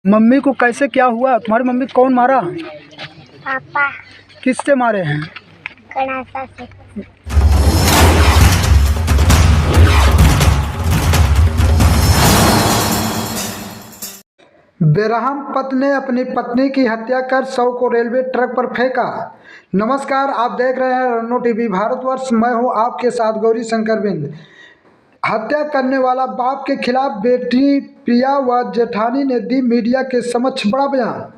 Mummy को कैसे क्या हुआ? तुम्हारी मम्मी को कौन मारा? पापा किससे मारे हैं? गणासा से। बेरहम पति ने अपनी पत्नी की हत्या कर शव को रेलवे ट्रैक पर फेंका। नमस्कार, आप देख रहे हैं रन्नो टीवी भारतवर्ष। मैं हूं आपके साथ गौरी शंकर बिंद। हत्या करने वाला बाप के खिलाफ बेटी प्रिया व जेठानी ने दी मीडिया के समक्ष बड़ा बयान।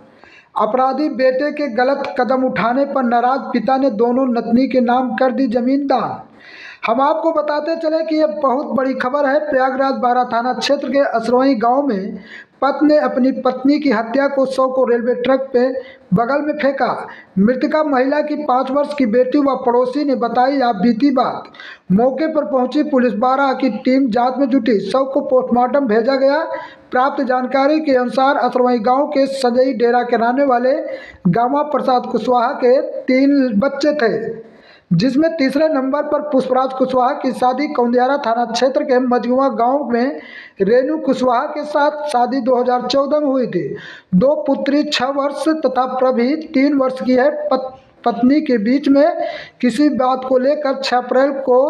अपराधी बेटे के गलत कदम उठाने पर नाराज पिता ने दोनों नतनी के नाम कर दी जमीन दान। हम आपको बताते चले कि यह बहुत बड़ी खबर है। प्रयागराज बारा थाना क्षेत्र के असरोही गांव में पति ने अपनी पत्नी की हत्या को शव को रेलवे ट्रैक पे बगल में फेंका। मृतका महिला की 5 वर्ष की बेटी व पड़ोसी ने बताई आप बीती बात। मौके पर पहुंची पुलिस बारा की टीम जांच में जुटी। शव को पोस्टमार्टम भेजा गया। प्राप्त जानकारी के अनुसार असरोही गांव के सजई डेरा के रहने वाले गामा प्रसाद कुशवाहा के 3 बच्चे थे, जिसमें तीसरे नंबर पर पुष्पराज कुशवाहा की शादी कौंदियारा थाना क्षेत्र के मजगुआ गांव में रेणु कुशवाहा के साथ शादी 2014 में हुई थी। 2 पुत्री 6 वर्ष तथा प्रभी 3 वर्ष की है। पत्नी के बीच में किसी बात को लेकर 6 अप्रैल को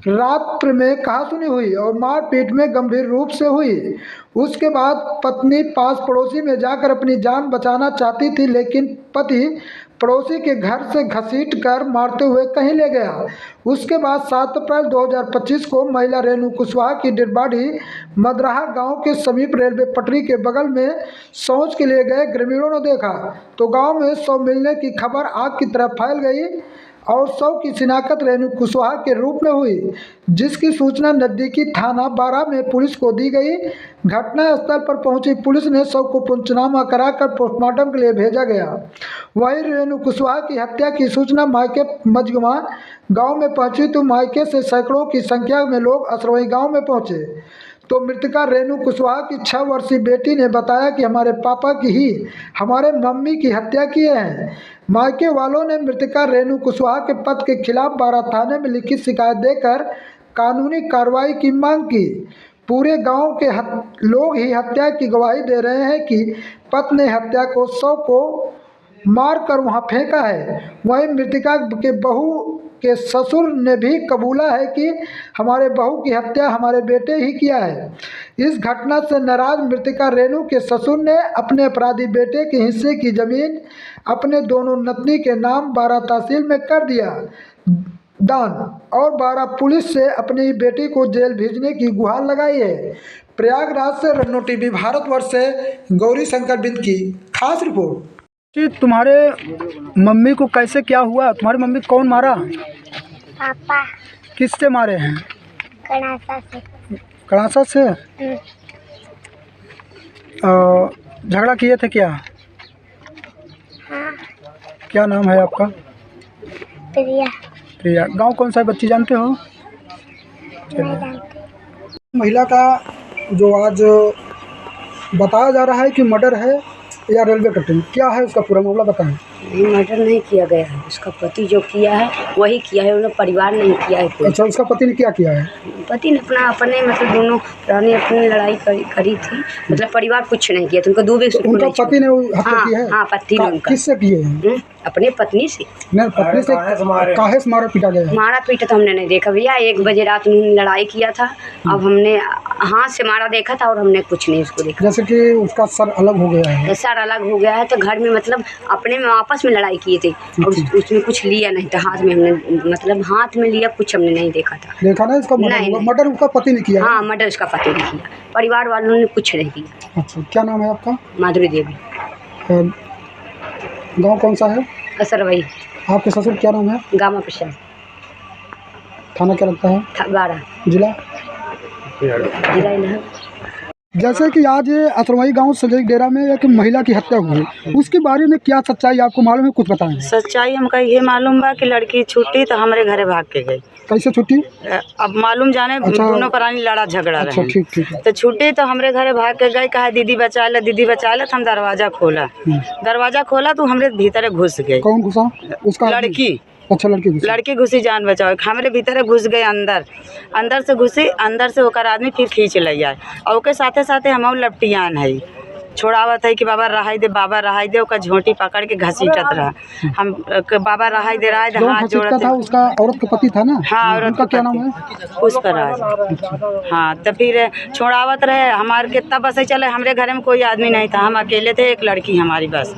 रात्र में कहासुनी हुई और मारपीट में गंभीर रूप से हुई। उसके बाद पत्नी पास पड़ोसी में जाकर अपनी जान बचाना चाहती थी, लेकिन पति पड़ोसी के घर से घसीट कर मारते हुए कहीं ले गया। उसके बाद 7 अप्रैल 2025 को महिला रेणु कुशवाहा की डेड बॉडी मदराहा गांव के समीप रेलवे पटरी के बगल में शौच के लिए गए ग्रामीणों ने देखा तो गांव में शव मिलने की खबर आग की तरह फैल गई और शव की शिनाख्त रेणु कुशवाहा के रूप में हुई, जिसकी सूचना नजदीकी थाना बारा में पुलिस को दी गई। घटनास्थल पर पहुंची पुलिस ने शव को पंचनामा कराकर पोस्टमार्टम के लिए भेजा गया। वहीं रेणु कुशवाहा की हत्या की सूचना मायके मजगुआ गांव में पहुंची तो मायके से सैकड़ों की संख्या में लोग असरोही गांव में पहुंचे तो मृतका रेणु कुशवाहा की 6 वर्षीय बेटी ने बताया कि हमारे पापा की ही हमारे मम्मी की हत्या किए हैं। मायके वालों ने मृतका रेणु कुशवाहा के पति के खिलाफ बारा थाने में लिखित शिकायत देकर कानूनी कार्रवाई की मांग की। पूरे गांव के लोग ही हत्या की गवाही दे रहे हैं कि पति ने हत्या को शव को मार कर वहां फेंका है। वहीं मृतका के बहू के ससुर ने भी कबूला है कि हमारे बहू की हत्या हमारे बेटे ही किया है। इस घटना से नाराज मृतका रेणु के ससुर ने अपने अपराधी बेटे के हिस्से की जमीन अपने दोनों नतनी के नाम बारा तहसील में कर दिया दान और बारा पुलिस से अपनी बेटी को जेल भेजने की गुहार लगाई है। प्रयागराज से रन्नो टीवी भारतवर्ष से गौरी शंकर बिंद की खास रिपोर्ट। जी, तुम्हारे मम्मी को कैसे क्या हुआ? तुम्हारी मम्मी को कौन मारा? पापा किससे मारे हैं? गणासा से। कड़ासा से? झगड़ा किए थे क्या? हाँ। क्या नाम है आपका? प्रिया। प्रिया। गांव कौन सा है, बच्ची जानते हो? नहीं जानती। महिला का जो आज बताया जा रहा है कि मर्डर है या रेलवे कटिंग, क्या है उसका पूरा मामला बताएं। नहीं, मर्डर नहीं किया गया है। उसका पति जो किया है वही किया है, उन्होंने परिवार नहीं किया है कोई। अच्छा, उसका पति ने क्या किया है? पति ने अपने मतलब दोनों प्राणी अपनी लड़ाई करी थी, मतलब परिवार कुछ नहीं किया। तुमको दूर उनका पति ने हत्या की है? हाँ, पति ने उनका। किससे किए हैं? अपने पत्नी से। नहीं, पत्नी से काहे से मारा पीटा गया? मारा पीटा तो हमने नहीं देखा भैया। 1 बजे रात उन्होंने लड़ाई किया था। अब हमने हाथ से मारा देखा था और हमने कुछ नहीं उसको देखा। जैसे कि उसका सर अलग हो गया है। सर अलग हो गया है तो घर में मतलब अपने में आपस में लड़ाई किए थे और उसमें कुछ लिया नहीं था हाथ में। हमने मतलब हाथ में लिया कुछ हमने नहीं देखा था। देखा ना इसका मर्डर उसका पति ने किया? हाँ, मर्डर उसका पति ने किया, परिवार वालों ने कुछ नहीं किया। अच्छा, क्या नाम है आपका? माधुरी देवी। गांव कौन सा है? असरवही। आपके ससुर क्या नाम है? गामा प्रसाद। थाना क्या लगता है? बारा। जिला? जैसे कि आज असरवही गांव सजई डेरा में एक महिला की हत्या हुई, उसके बारे में क्या सच्चाई आपको मालूम है? कुछ बताएं। सच्चाई हमका ये मालूम बा कि लड़की छुट्टी तो हमारे घरे भाग के गई। कैसे छुट्टी? अब मालूम जाने। अच्छा, दोनों प्राणी लड़ा झगड़ा अच्छा, रहे। ठीक है। तो छुट्टी तो हमारे घरे भाग के गई, कहा दीदी बचा ले दीदी बचा ले। तो हम दरवाजा खोला तो हमरे भीतर घुस गए। कौन घुसा? उसका लड़की। अच्छा, लड़की घुसी जान बचाओ। हमारे भीतर घुस गए, अंदर से घुसी, अंदर से होकर आदमी फिर खींच ले जाए और के साथे साथे हम लपटियान है छोड़ावत है कि बाबा रहाई दे ओकर झोंटी पकड़ के घसीटत रहा। हम बाबा रहाई दे रहा है, जो हाथ घसीटता जोड़त था उसका औरत का पति था ना? हाँ, औरत उनका का क्या नाम है? पुष्पराज। हाँ, तो फिर छोड़ावत रहे हमारे कितना बस ही चले, हमरे घर में कोई आदमी नहीं था, हम अकेले थे, एक लड़की हमारी बस।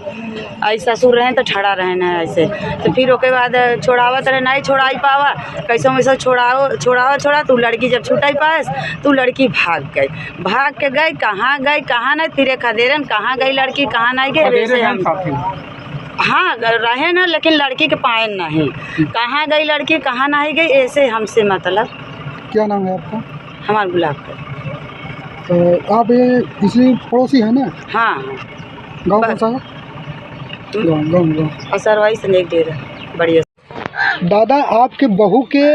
आई ससुर रहे तो ठड़ा रहे ना ऐसे। तो फिर उसके बाद छोड़ावत रहे, नहीं छोड़ाई पावा, कैसे वैसे छोड़ा तो लड़की जब छुटाई पास तो लड़की भाग के गई, कहाँ नहीं, फिर एक देरन कहाँ गई लड़की, कहाँ नहीं गई, वैसे हम हाँ रहे ना, लेकिन लड़की के पाए नहीं, कहाँ गई लड़की, कहाँ नहीं गई, ऐसे हमसे मतलब। क्या नाम है आपका? हमारा गुलाब का। तो आप ये इसी पड़ोसी है ना? हाँ, गाँव कौन सा है? गाँव असरवाई से नहीं दे रहा बढ़िया। दादा, आपके बहू के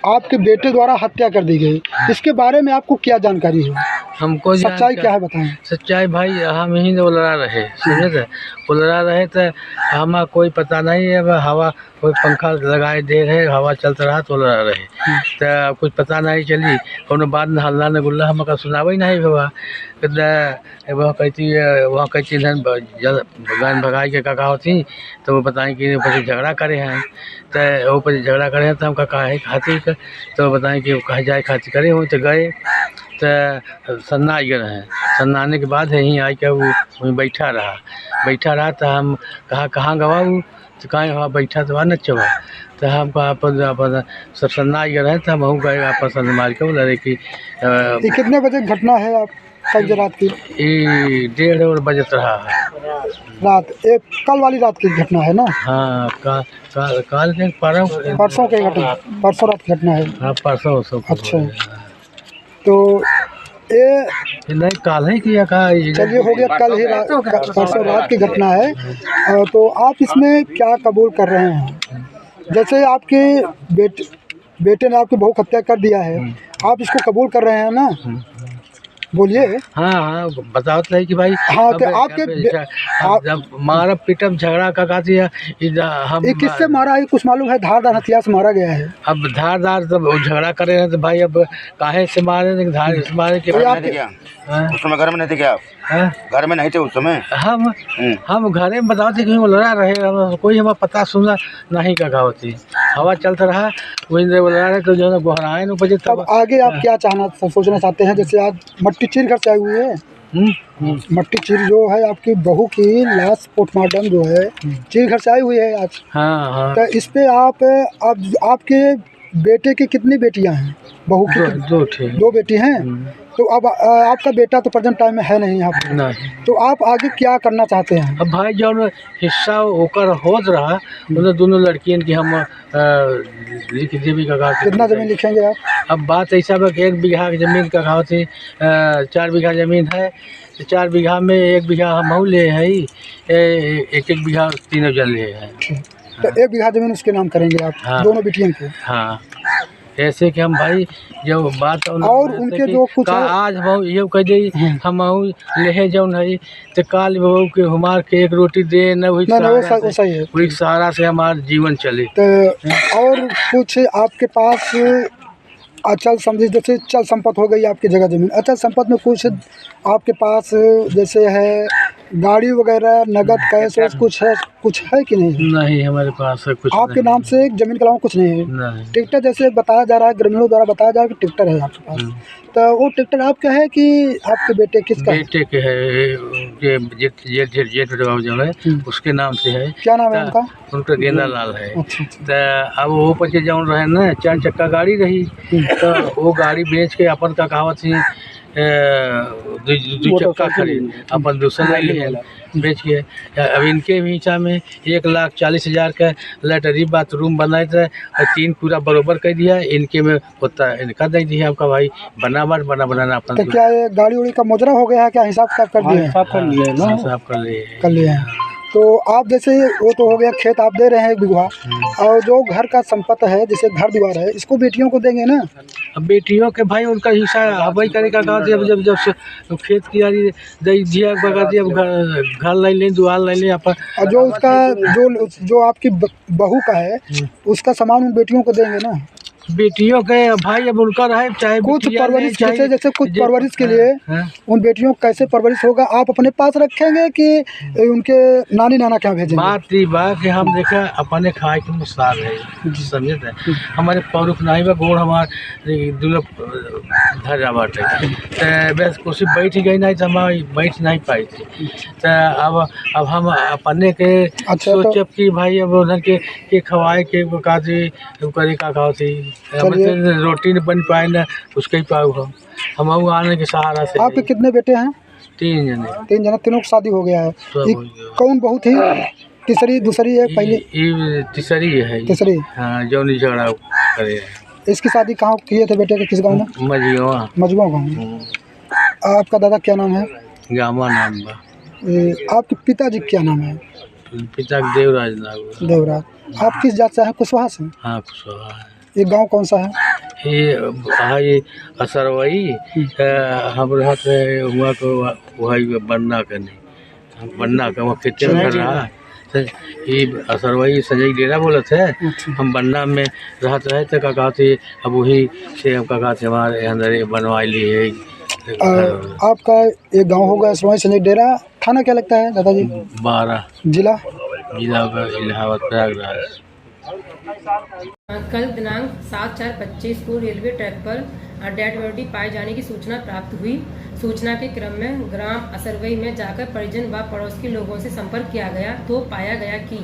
आपके बेटे द्वारा हत्या कर दी गई, इसके बारे में आपको क्या जानकारी है? हमको सच्चाई क्या है बताएं। सच्चाई भाई हम ही उलरा रहे, समझे थे, उलरा रहे तो हमें कोई पता नहीं है, हवा कोई पंखा लगाए दे रहे, हवा चलता रहा तो उलरा रहे, तो कुछ पता नहीं चली। उन्होंने बाद में हल्ला ने गुल्ला हम सुनावा ही नहीं हुआ। वहाँ कहती धन गान भगाई के का होती, तो वो बताएं कि ऊपर झगड़ा करे हैं, तो ऊपर झगड़ा करे हैं, तो हम कहा खाती तो बताएं कि कहा जाए खाती करे हो, तो गए तो सन्ना आई रहे। सन्ना आने के बाद यहीं आई के वो वहीं बैठा रहा, तो हम कहाँ गवा वो, तो कहाँ वहाँ बैठा तो वहाँ नचवा, तो हम अपन सब सन्ना आई रहे, तो हम गए आपस में मार के बोला कि ये कितने बजे घटना है आप कल रात की? 1:30 बजत रहा है रात, एक कल वाली रात की घटना है ना? हाँ, काल के परसों की घटना, परसों रात की घटना है। हाँ, परसों। अच्छा, तो ये नहीं काल ही किया कहा, चलिए हो गया, कल ही रात, परसों रात की घटना है। तो आप इसमें क्या कबूल कर रहे हैं? जैसे आपके बेटे ने आपकी बहू को हत्या कर दिया है, आप इसको कबूल कर रहे हैं ना? बोलिए। हाँ, बताओ तो कि भाई हाँ, तो आपके जब मारा पीटम झगड़ा का कहती है, हम ये किससे मारा है कुछ मालूम है? धारदार हथियार से मारा गया है। अब धारदार जब झगड़ा करे हैं तो भाई अब काहे से मारे, धार से मारे के उस समय घर में नहीं थे क्या? घर में नहीं थे उस समय? हम घरे में बताते कि लड़ा रहे, कोई हमें पता सुना नहीं का होती, हवा चलता रहा वही लड़ा रहे, तो जो है गोहराए न बजे। तब आगे आप क्या सोचना चाहते हैं? जैसे आज मट्टी चीर घर से आई हुई है, मट्टी चीर जो है आपकी बहू की लाश पोस्टमार्टम जो है चीर घर से आई हुई है आज। हाँ। तो इस पे आप आपके बेटे की कितनी बेटियां हैं? बहू की दो बेटी हैं। तो अब आपका बेटा तो प्रेजेंट टाइम में है नहीं यहाँ पर, नहीं। तो आप आगे क्या करना चाहते हैं? अब भाई जो हिस्सा होकर होत रहा उन्हें दोनों लड़कियों की हम लिख देवी का। कितना ज़मीन लिखेंगे आप? अब बात ऐसा है कि 1 बीघा की ज़मीन का कहा थी, 4 बीघा ज़मीन है, 4 बीघा में 1 बीघा हम ले है, 1 बीघा तीनों जन ले है। तो 1 बीघा ज़मीन उसके नाम करेंगे आप? हाँ, दोनों बेटियों के? हाँ, ऐसे कि हम भाई जो बात और उनके जो कुछ आज बहु ये कह दी हम ले जौन है, तो काल बहू के हमार के 1 रोटी दे न वही सहारा से हमारा जीवन चले। तो और कुछ आपके पास अचल समझिए, जैसे चल संपत्ति हो गई आपकी जगह ज़मीन, अचल संपत्ति में कुछ आपके पास जैसे है गाड़ी वगैरह, नगद, कैश कुछ है कि नहीं? नहीं, हमारे पास कुछ आपके नाम से एक ज़मीन के अलावा कुछ नहीं है? ट्रैक्टर जैसे बताया जा रहा है, ग्रामीणों द्वारा बताया जा रहा है कि ट्रैक्टर है आपके पास, तो वो ट्रैक्टर आपका है कि आपके बेटे किसका? बेटे के है, जेठ जो है उसके नाम से है। क्या नाम है उनका? उनका गेंदा लाल है। अच्छा। तो अब वो पचे जौन रहे ना 4 चक्का गाड़ी रही, तो वो गाड़ी बेच के अपन का कहावत थी 2 चक्का खरीद अपन दूसरा ले बेच के। अब इनके नीचा में 1,40,000 का लैटरी बाथरूम बनाए थे, और 3 पूरा बरोबर कर दिया, इनके में होता है इनका दे दिया आपका भाई बनाना अपन। तो क्या ये गाड़ी उड़ी का मुजरा हो गया है क्या? हिसाब कर दिए? हिसाब कर लिए ना, हिसाब कर लिए हैं। तो आप जैसे वो तो हो गया, खेत आप दे रहे हैं 1 बीघा, और जो घर का संपत्ति है जैसे घर द्वार है, इसको बेटियों को देंगे ना? अब बेटियों के भाई उनका हिस्सा हवाई करे का कहा अब जब से खेत की यारी दे दिया बगा, अब घर ले लें, दुआर ले लें अपन। और जो उसका जो आपकी बहू का है उसका सामान उन बेटियों को देंगे ना? बेटियों के भाई अब उनका रहे चाहे कुछ बिटिया परवरिश नहीं, चाहे जैसे कुछ जे- परवरिश के लिए हाँ। उन बेटियों को कैसे परवरिश होगा, आप अपने पास रखेंगे कि उनके नानी नाना क्या भेजेंगे? बात ये बा कि हम देखा अपने खाए के मुसाल है, समझे थे हमारे पौरुख नहीं बा, गोड़ हमार दूल्हा धर जा बाटे, तो बस कुछ बैठ गई नहीं तो हम बैठ नहीं पाई थी। तो अब हम अपने के अच्छा, तो- सोचब कि भाई अब उधर के खवाए के का थी करे का खाओ थी, चलिए। रोटी नहीं बन पाए ना उसके ही पाऊ हम आने के सहारा से आपके कितने बेटे हैं? 3 जने 3 जना, तीनों की शादी हो गया है। सब ये हो गया। कौन बहू थी? तीसरी दूसरी है पहली? ये तीसरी है। तीसरी। हाँ जौनी झगड़ा करे इसकी शादी कहाँ किए थे बेटे के, किस गाँव में? मजिया मजबा गाँव में। आपका दादा क्या नाम है? गामा नाम बा, आपके पिताजी क्या नाम है? पिता के देवराज नाम। देवराज। आप किस जात से हैं? कुशवाहा से। हाँ कुशवाहा है। ये गांव कौन सा है? ये असरवई हम रहते हुआ को वही बनना का नहीं बनना का वहाँ खेती कर रहा तो ये असरवई सजई डेरा बोले थे। हम बन्ना में रहते रहे थे काका थे, अब वही से हम काका थे हमारे अंदर बनवाई ली है। आपका एक गांव होगा असरवई संजय डेरा, थाना क्या लगता है दादाजी? 12 जिला? जिला का इलाहाबाद प्रयागराज। कल दिनांक 7/4/25 को रेलवे ट्रैक पर डेड बॉडी पाए जाने की सूचना प्राप्त हुई। सूचना के क्रम में ग्राम असरवई में जाकर परिजन व पड़ोस के लोगों से संपर्क किया गया तो पाया गया कि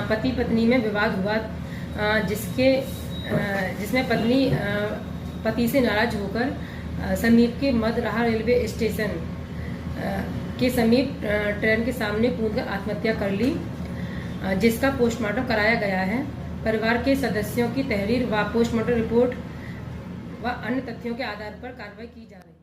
पति पत्नी में विवाद हुआ, जिसमें पत्नी पति से नाराज होकर समीप के मदरहा रेलवे स्टेशन के समीप ट्रेन के सामने कूदकर आत्महत्या कर ली, जिसका पोस्टमार्टम कराया गया है। परिवार के सदस्यों की तहरीर व पोस्टमार्टम रिपोर्ट व अन्य तथ्यों के आधार पर कार्रवाई की जा रही है।